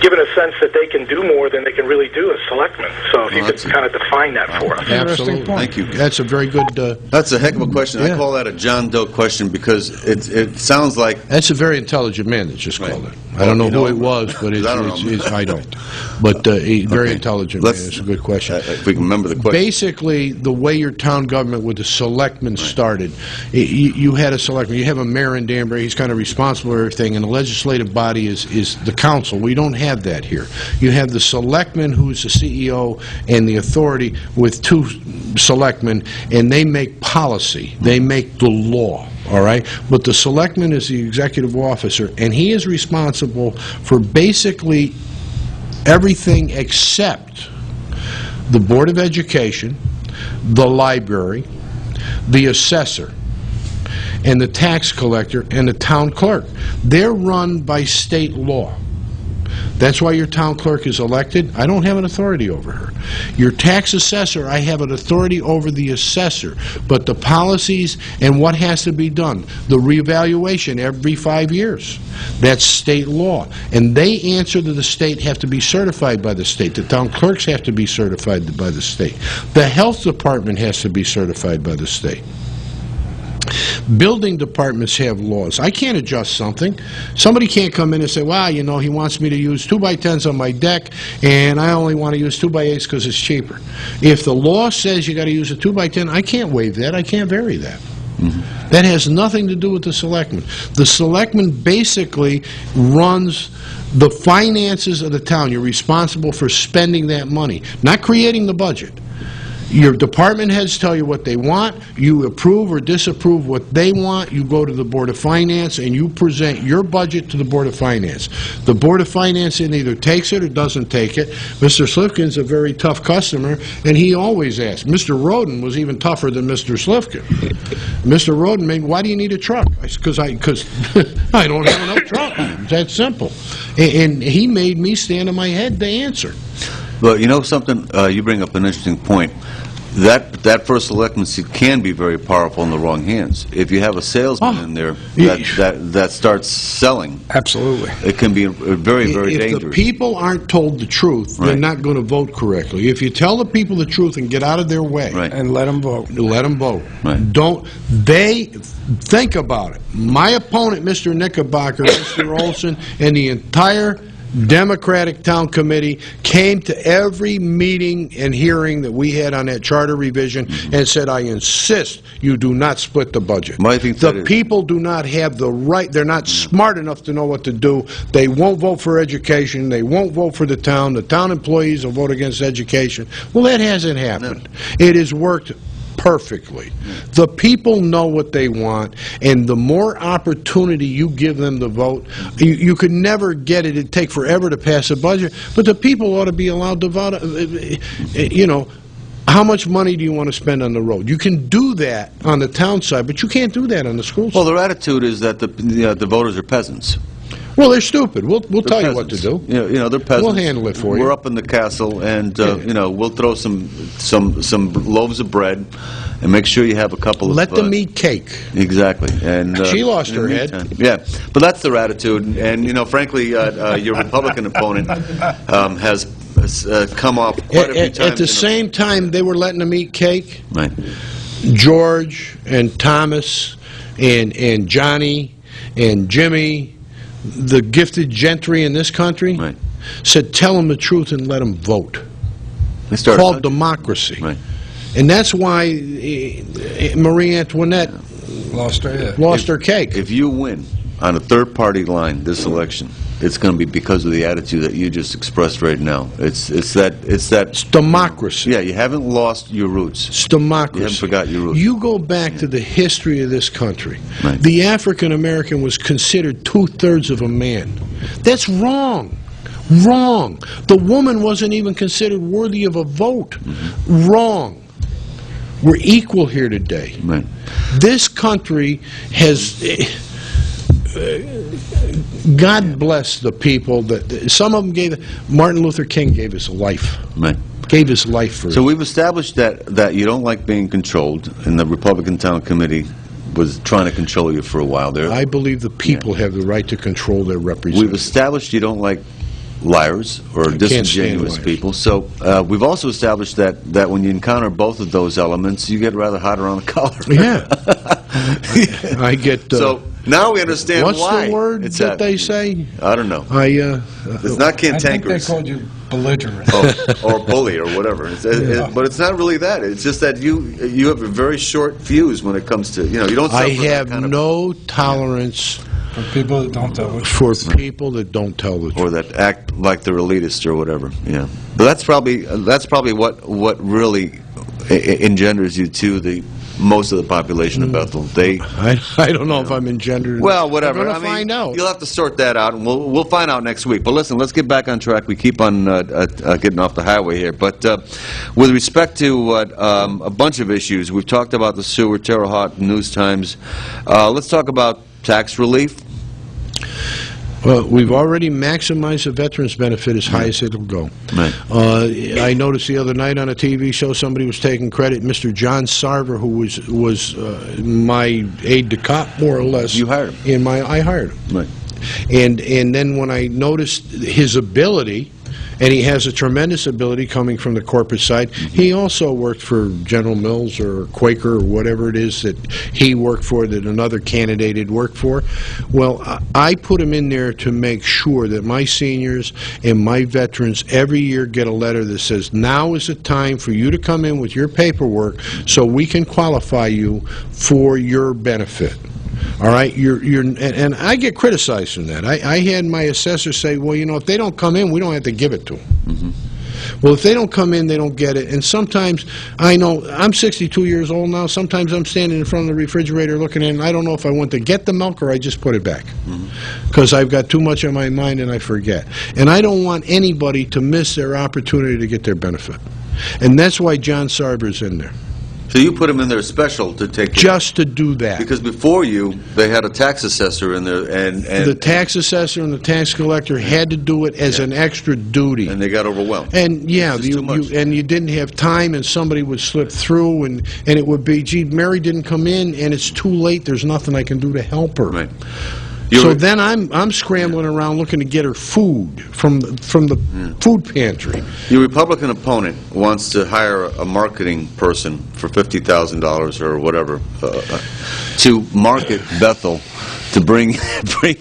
given a sense that they can do more than they can really do as selectmen. So if you could kind of define that for us. Absolutely. Thank you. That's a very good... That's a heck of a question. I call that a John Doe question because it sounds like... That's a very intelligent man that just called it. I don't know who it was, but I don't. But a very intelligent man. It's a good question. If we can remember the question. Basically, the way your town government with the selectmen started, you had a selectman. You have a mayor in Danbury. He's kind of responsible for everything, and the legislative body is the council. We don't have that here. You have the selectman, who's the CEO, and the authority with two selectmen, and they make policy. They make the law. All right? But the selectman is the executive officer, and he is responsible for basically everything except the Board of Education, the library, the assessor, and the tax collector, and the town clerk. They're run by state law. That's why your town clerk is elected. I don't have an authority over her. Your tax assessor, I have an authority over the assessor. But the policies and what has to be done, the reevaluation every 5 years, that's state law. And they answer to the state, have to be certified by the state. The town clerks have to be certified by the state. The health department has to be certified by the state. Building departments have laws. I can't adjust something. Somebody can't come in and say, well, he wants me to use 2x10s on my deck, and I only want to use 2x8s because it's cheaper. If the law says you got to use a 2x10, I can't waive that. I can't vary that. That has nothing to do with the selectmen. The selectmen basically runs the finances of the town. You're responsible for spending that money, not creating the budget. Your department heads tell you what they want. You approve or disapprove what they want. You go to the Board of Finance and you present your budget to the Board of Finance. The Board of Finance either takes it or doesn't take it. Mr. Slifkin's a very tough customer, and he always asks. Mr. Roden was even tougher than Mr. Slifkin. Mr. Roden, why do you need a truck? Because I don't have enough truck. It's that simple. And he made me stand on my head to answer. Well, you know something? You bring up an interesting point. That first selectman seat can be very powerful in the wrong hands. If you have a salesman in there that starts selling, absolutely, it can be very, very dangerous. If the people aren't told the truth, they're not going to vote correctly. If you tell the people the truth and get out of their way, and let them vote, Don't they think about it? My opponent, Mr. Knickerbocker, Mr. Olson, and the entire Democratic town committee came to every meeting and hearing that we had on that charter revision and said, I insist you do not split the budget. The people do not have the right, they're not smart enough to know what to do. They won't vote for education, they won't vote for the town employees will vote against education. Well, that hasn't happened. It has worked perfectly. The people know what they want, and the more opportunity you give them to vote, you could never get it. It'd take forever to pass a budget, but the people ought to be allowed to vote. You know, how much money do you want to spend on the road? You can do that on the town side, but you can't do that on the school side. Well, their attitude is that the voters are peasants. Well, they're stupid. We'll tell you what to do. You know, they're peasants. We'll handle it for you. We're up in the castle, and you know, we'll throw some loaves of bread, and make sure you have a couple of. Let them eat cake. Exactly, and she lost her head. Yeah, but that's their attitude, and you know, frankly, your Republican opponent has come off quite a few times. At the same time, they were letting them eat cake. Right. George and Thomas and Johnny and Jimmy, the gifted gentry in this country, said, tell them the truth and let them vote. It's called democracy. Right. And that's why Marie Antoinette lost her cake. If you win on a third-party line this election, it's going to be because of the attitude that you just expressed right now. It's democracy. Yeah, you haven't lost your roots. It's democracy. You haven't forgot your roots. You go back to the history of this country. Right. The African American was considered 2/3 of a man. That's wrong. Wrong. The woman wasn't even considered worthy of a vote. Wrong. We're equal here today. Right. This country has. God bless the people that some of them gave. Martin Luther King gave his life. Right. Gave his life for. So we've established that you don't like being controlled, and the Republican Town Committee was trying to control you for a while there. I believe the people have the right to control their representatives. We've established you don't like liars or disingenuous people. So we've also established that when you encounter both of those elements, you get rather hot around the collar. Yeah. I get. So now we understand what's why. What's the word that they say? I don't know. It's not cantankerous. I think they called you belligerent. Or bully or whatever. But it's not really that. It's just that you have a very short fuse when it comes to, you know, you don't suffer. I have no tolerance for people that don't tell the truth. For people that don't tell the truth. Or that act like they're elitist or whatever. Yeah. But that's probably what really engenders you to most of the population of Bethel. I don't know if I'm engendered. Well, whatever. We're going to find out. You'll have to sort that out, and we'll find out next week. But listen, let's get back on track. We keep on getting off the highway here. But with respect to a bunch of issues, we've talked about the sewer, Terre Haute, News Times. Let's talk about tax relief. Well, we've already maximized the veterans' benefit as high as it'll go. Right. I noticed the other night on a TV show somebody was taking credit. Mr. John Sarver, who was my aide-de-camp, more or less. You hired him. I hired him. Right. And then when I noticed his ability, and he has a tremendous ability coming from the corporate side. He also worked for General Mills or Quaker or whatever it is that he worked for that another candidate had worked for. Well, I put him in there to make sure that my seniors and my veterans every year get a letter that says, now is the time for you to come in with your paperwork so we can qualify you for your benefit. All right, and I get criticized from that. I had my assessor say, well, you know, if they don't come in, we don't have to give it to them. Mm-hmm. Well, if they don't come in, they don't get it. And sometimes, I know, I'm 62 years old now. Sometimes I'm standing in front of the refrigerator looking at it, and I don't know if I want to get the milk or I just put it back. Because I've got too much on my mind and I forget. And I don't want anybody to miss their opportunity to get their benefit. And that's why John Sarver's in there. So you put him in there special to take just to do that. Because before you, they had a tax assessor in there, and the tax assessor and the tax collector had to do it as an extra duty, and they got overwhelmed. And yeah, you didn't have time, and somebody would slip through, and it would be, gee, Mary didn't come in, and it's too late. There's nothing I can do to help her. Right. So then I'm scrambling around looking to get her food from the food pantry. Your Republican opponent wants to hire a marketing person for $50,000 or whatever to market Bethel to bring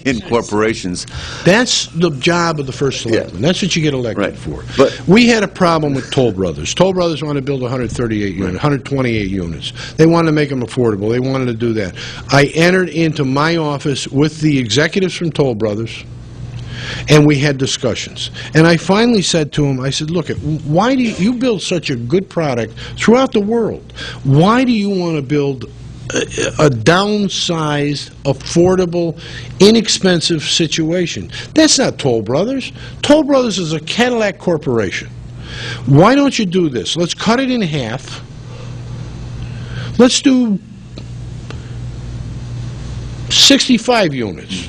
in corporations. That's the job of the first selectman. That's what you get elected for. But we had a problem with Toll Brothers. Toll Brothers wanted to build 138 units, 128 units. They wanted to make them affordable. They wanted to do that. I entered into my office with the executives from Toll Brothers, and we had discussions. And I finally said to him, I said, look, why do you build such a good product throughout the world? Why do you want to build a downsized, affordable, inexpensive situation? That's not Toll Brothers. Toll Brothers is a Cadillac corporation. Why don't you do this? Let's cut it in half. Let's do 65 units.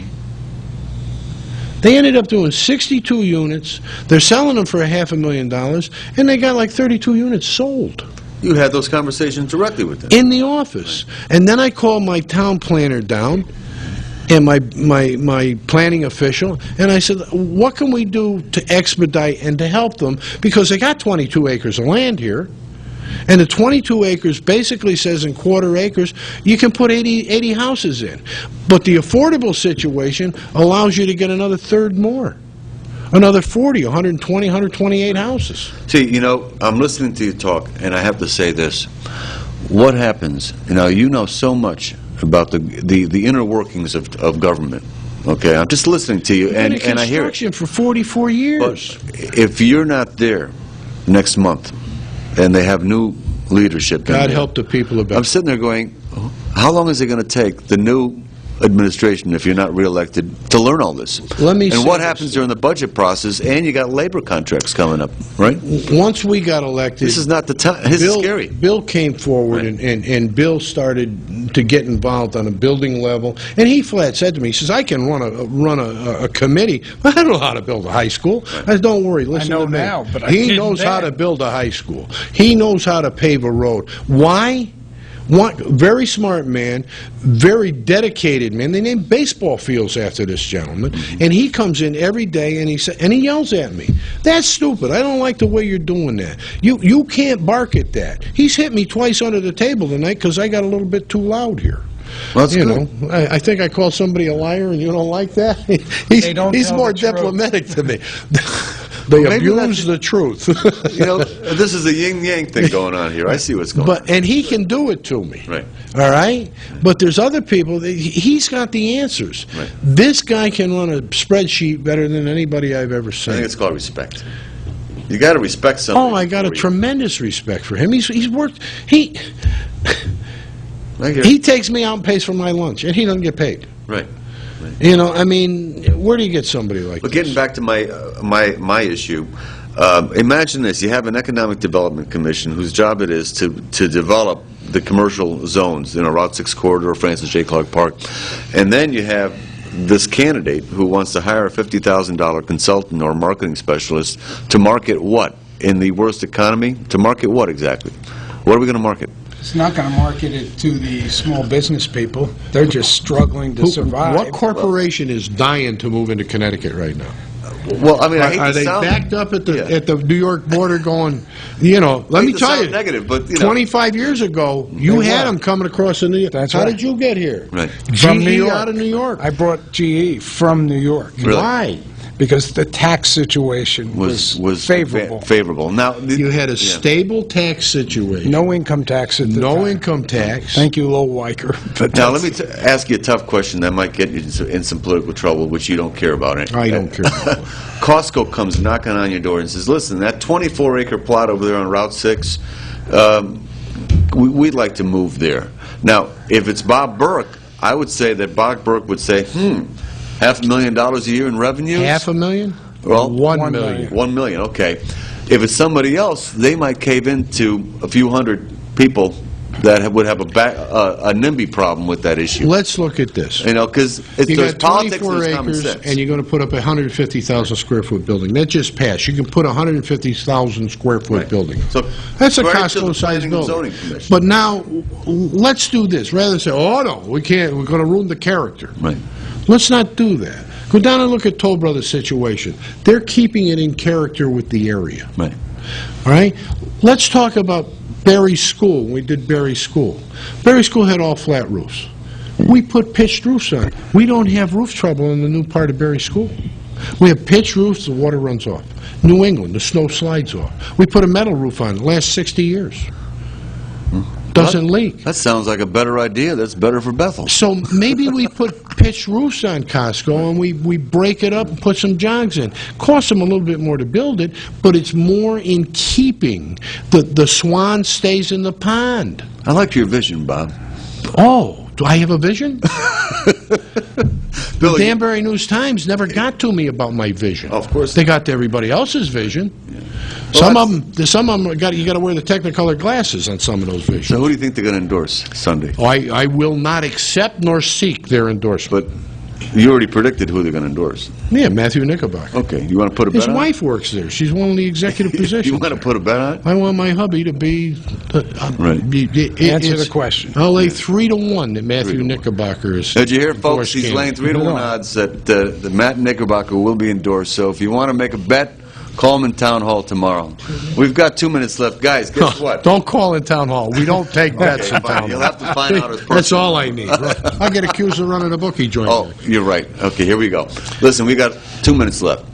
They ended up doing 62 units. They're selling them for $500,000, and they got like 32 units sold. you had those conversations directly with them. In the office. And then I called my town planner down and my planning official, and I said, what can we do to expedite and to help them? Because they got 22 acres of land here. And the 22 acres basically says in quarter acres, you can put 80 houses in. But the affordable situation allows you to get another third more. Another 40, 120, 128 houses. See, you know, I'm listening to you talk, and I have to say this. What happens, you know so much about the inner workings of government. Okay, I'm just listening to you, and I hear it. Construction for 44 years. But if you're not there next month, and they have new leadership. God help the people about it. I'm sitting there going, how long is it going to take the new administration, if you're not reelected, to learn all this? And what happens during the budget process, and you got labor contracts coming up, right? Once we got elected... This is not the time. This is scary. Bill came forward, right. and Bill started to get involved on a building level, and he flat said to me, he says, I can run a committee. I don't know how to build a high school. Right. I said, don't worry, listen to me. I know now, but he knows how to build a high school. He knows how to pave a road. Why? Very smart man, very dedicated man. They named baseball fields after this gentleman, and he comes in every day and he yells at me. That's stupid. I don't like the way you're doing that. You can't bark at that. He's hit me twice under the table tonight because I got a little bit too loud here. Well, that's good. I think I called somebody a liar, and you don't like that. He's more diplomatic to me. They abuse the truth. This is a yin-yang thing going on here. I see what's going on. And he can do it to me. Right. All right? But there's other people, he's got the answers. Right. This guy can run a spreadsheet better than anybody I've ever seen. I think it's called respect. You got to respect somebody. Oh, I got a tremendous respect for him. He's worked, he takes me out and pays for my lunch, and he doesn't get paid. Right. I mean, where do you get somebody like But this? getting back to my issue, imagine this. You have an Economic Development Commission whose job it is to develop the commercial zones, Route 6 corridor, Francis J. Clark Park. And then you have this candidate who wants to hire a $50,000 consultant or marketing specialist to market what? In the worst economy? To market what exactly? What are we going to market? It's not going to market it to the small business people. They're just struggling to survive. What corporation is dying to move into Connecticut right now? Well, I mean, are they backed up at the New York border going, let me tell you, negative, but, 25 years ago, you had them coming across the New York. That's How right. did you get here? Right. From New York. Out of New York. I brought GE from New York. Really? Why? Because the tax situation was favorable. Favorable. Now you had a stable tax situation. No income tax at the time. No income tax. Thank you, Lowell Weicker. Now let me ask you a tough question that might get you in some political trouble, which you don't care about. I don't care about. Costco comes knocking on your door and says, listen, that 24-acre plot over there on Route 6, we'd like to move there. Now, if it's Bob Burke, I would say that Bob Burke would say, $500,000 a year in revenue? $500,000? Well, $1 million. $1 million, okay. If it's somebody else, they might cave into a few hundred people that would have a NIMBY problem with that issue. Let's look at this. Because there's politics and there's common sense. And you're going to put up a 150,000 square foot building. That just passed. You can put a 150,000 square foot building. So that's a Costco-sized building. But now, let's do this. Rather than say, oh, no, we can't. We're going to ruin the character. Right. Let's not do that. Go down and look at Toll Brothers' situation. They're keeping it in character with the area. Right. All right? Let's talk about Berry School. We did Berry School. Berry School had all flat roofs. We put pitched roofs on. We don't have roof trouble in the new part of Berry School. We have pitched roofs, the water runs off. New England, the snow slides off. We put a metal roof on, it lasts 60 years. Doesn't leak. That sounds like a better idea. That's better for Bethel. So maybe we put pitched roofs on Costco and we break it up and put some jogs in. Costs them a little bit more to build it, but it's more in keeping. The swan stays in the pond. I like your vision, Bob. Oh, do I have a vision? Billy, The Danbury News-Times never got to me about my vision. Of course. They got to everybody else's vision. Yeah. Some of them, you got to wear the Technicolor glasses on some of those visions. So who do you think they're going to endorse Sunday? Oh, I will not accept nor seek their endorsement. But you already predicted who they're going to endorse. Yeah, Matthew Knickerbocker. Okay, you want to put a bet His on wife works there. She's one of the executive it? positions. You want to put a bet on it? I want my hubby to be... Right. Answer the question. I'll lay 3-1 that Matthew Knickerbocker is... Did you hear, folks? endorsed He's laying candidate. 3-1 odds that Matt Knickerbocker will be endorsed. So if you want to make a bet, call him in Town Hall tomorrow. We've got 2 minutes left. Guys, guess what? Don't call in Town Hall. We don't take bets in fine. Town You'll Hall. have to find out his That's personal all I need. I'll get accused of running a bookie joint. Oh, you're right. Okay, here we go. Listen, we got 2 minutes left.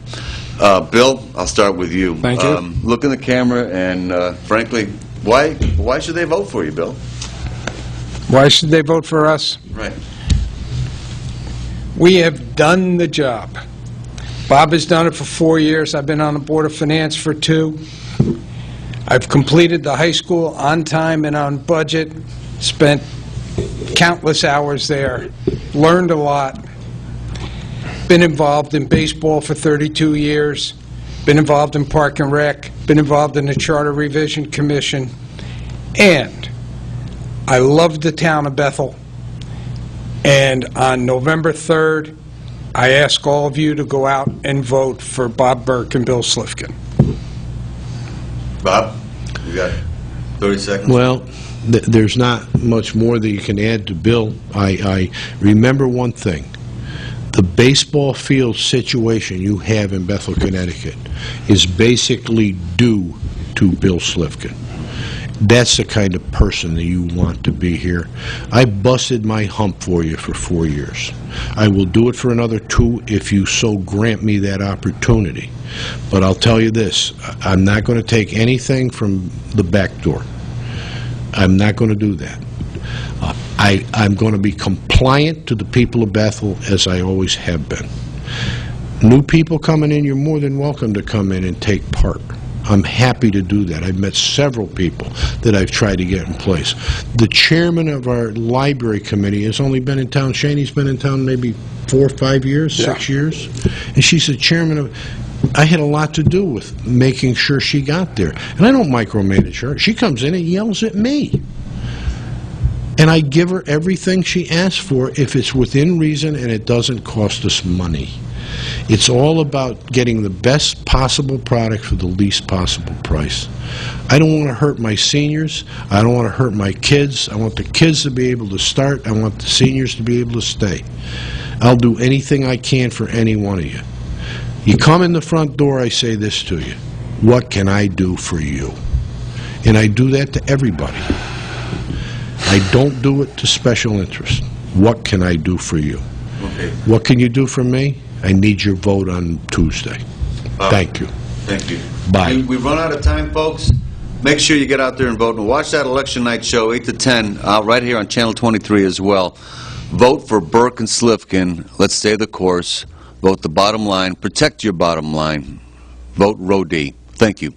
Bill, I'll start with you. Thank you. Look in the camera, and frankly, why should they vote for you, Bill? Why should they vote for us? Right. We have done the job. Bob has done it for 4 years. I've been on the Board of Finance for 2. I've completed the high school on time and on budget, spent countless hours there, learned a lot, been involved in baseball for 32 years, been involved in Park and Rec, been involved in the Charter Revision Commission, and I love the town of Bethel. And on November 3rd, I ask all of you to go out and vote for Bob Burke and Bill Slifkin. Bob, you got 30 seconds. Well, there's not much more that you can add to Bill. I remember one thing. The baseball field situation you have in Bethel, Connecticut is basically due to Bill Slifkin. That's the kind of person that you want to be here. I busted my hump for you for 4 years. I will do it for another 2 if you so grant me that opportunity. But I'll tell you this, I'm not going to take anything from the back door. I'm not going to do that. I'm going to be compliant to the people of Bethel as I always have been. New people coming in, you're more than welcome to come in and take part. I'm happy to do that. I've met several people that I've tried to get in place. The chairman of our library committee has only been in town, Shaney's been in town maybe 4 or 5 years, 6 years. And she's the chairman of... I had a lot to do with making sure she got there. And I don't micromanage her. She comes in and yells at me. And I give her everything she asks for if it's within reason and it doesn't cost us money. It's all about getting the best possible product for the least possible price. I don't want to hurt my seniors. I don't want to hurt my kids. I want the kids to be able to start. I want the seniors to be able to stay. I'll do anything I can for any one of you. You come in the front door, I say this to you. What can I do for you? And I do that to everybody. I don't do it to special interest. What can I do for you? Okay. What can you do for me? I need your vote on Tuesday. Thank you. Thank you. Bye. We've run out of time, folks. Make sure you get out there and vote. And watch that election night show, 8 to 10, right here on Channel 23 as well. Vote for Burke and Slifkin. Let's stay the course. Vote the bottom line. Protect your bottom line. Vote Roe D. Thank you.